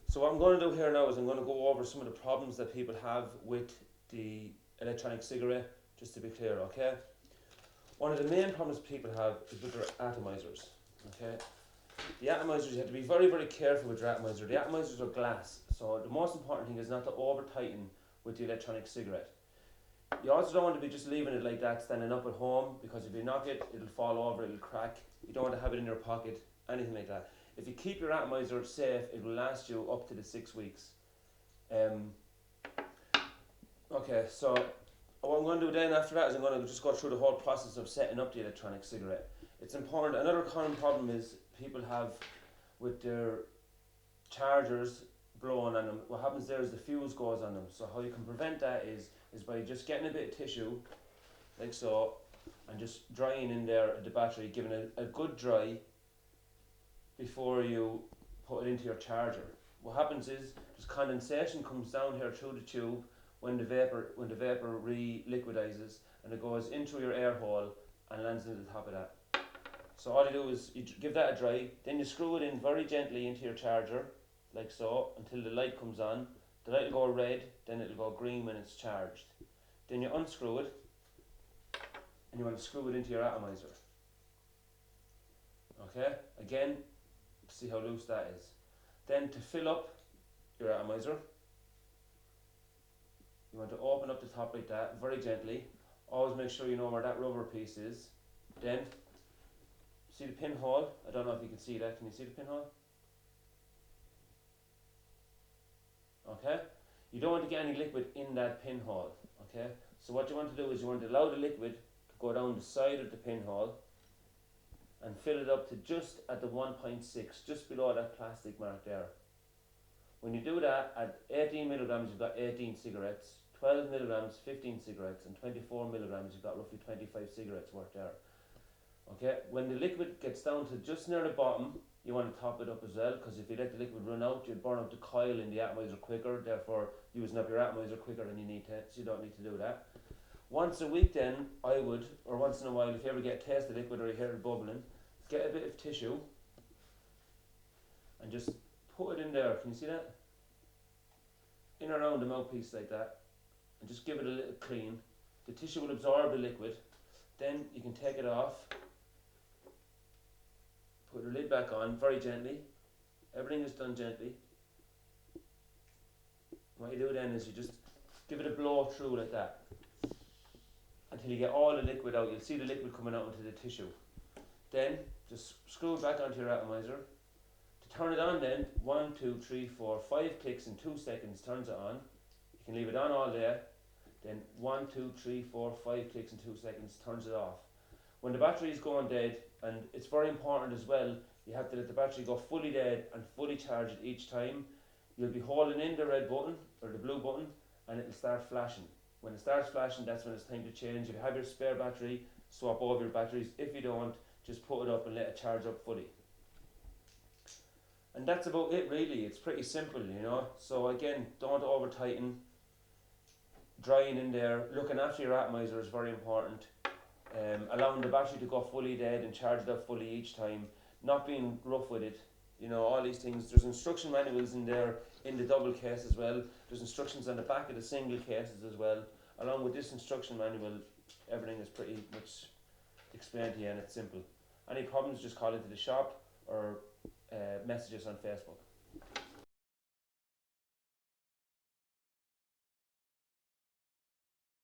So what I'm going to do here now is I'm going to go over some of the problems that people have with the electronic cigarette, just to be clear, okay? One of the main problems people have is with their atomizers, okay? The atomizers, you have to be very, very careful with your atomizer. The atomizers are glass, so the most important thing is not to over tighten with the electronic cigarette. You also don't want to be just leaving it like that, standing up at home, because if you knock it, it'll fall over, it'll crack. You don't want to have it in your pocket, anything like that. If you keep your atomizer safe, it will last you up to the 6 weeks. Okay, so what I'm going to do then after that is I'm going to just go through the whole process of setting up the electronic cigarette. It's important. Another common problem is people have with their chargers blowing on them. What happens there is the fuse goes on them. So how you can prevent that is by just getting a bit of tissue, like so, and just drying in there the battery, giving it a good dry before you put it into your charger. What happens is just condensation comes down here through the tube when the vapor re-liquidizes, and it goes into your air hole and lands into the top of that. So all you do is you give that a dry, then you screw it in very gently into your charger, like so, until the light comes on. The light will go red, then it'll go green when it's charged. Then you unscrew it, and you want to screw it into your atomizer. Okay, again, see how loose that is. Then to fill up your atomizer, you want to open up the top like that, very gently. Always make sure you know where that rubber piece is. Then, see the pinhole? I don't know if you can see that. Can you see the pinhole? Okay? You don't want to get any liquid in that pinhole. Okay? So what you want to do is you want to allow the liquid to go down the side of the pinhole and fill it up to just at the 1.6, just below that plastic mark there. When you do that, at 18 milligrams you've got 18 cigarettes, 12 milligrams 15 cigarettes, and 24 milligrams you've got roughly 25 cigarettes worth there. Okay, when the liquid gets down to just near the bottom, you want to top it up as well, because if you let the liquid run out, you'll burn up the coil in the atomizer quicker, therefore using up your atomizer quicker than you need to, so you don't need to do that. Once a week then, I would, or once in a while, if you ever get a taste of liquid or you hear it bubbling, get a bit of tissue and just put it in there. Can you see that? In around the mouthpiece like that, and just give it a little clean. The tissue will absorb the liquid. Then you can take it off, put the lid back on very gently. Everything is done gently. What you do then is you just give it a blow through like that until you get all the liquid out. You'll see the liquid coming out into the tissue. Then just screw it back onto your atomizer. To turn it on then, 1, 2, 3, 4, 5 clicks in 2 seconds turns it on. You can leave it on all day. Then 1, 2, 3, 4, 5 clicks in 2 seconds turns it off. When the battery is going dead, and it's very important as well, you have to let the battery go fully dead and fully charge it each time. You'll be holding in the red button or the blue button, and it'll start flashing. When it starts flashing, that's when it's time to change. If you have your spare battery, swap over your batteries. If you don't, just put it up and let it charge up fully. And that's about it really. It's pretty simple, you know. So again, don't over tighten. Drying in there, looking after your atomizer is very important. Allowing the battery to go fully dead and charge it up fully each time. Not being rough with it. You know, all these things. There's instruction manuals in there in the double case as well. There's instructions on the back of the single cases as well. Along with this instruction manual, everything is pretty much explained to you and it's simple. Any problems, just call into the shop or message us on Facebook.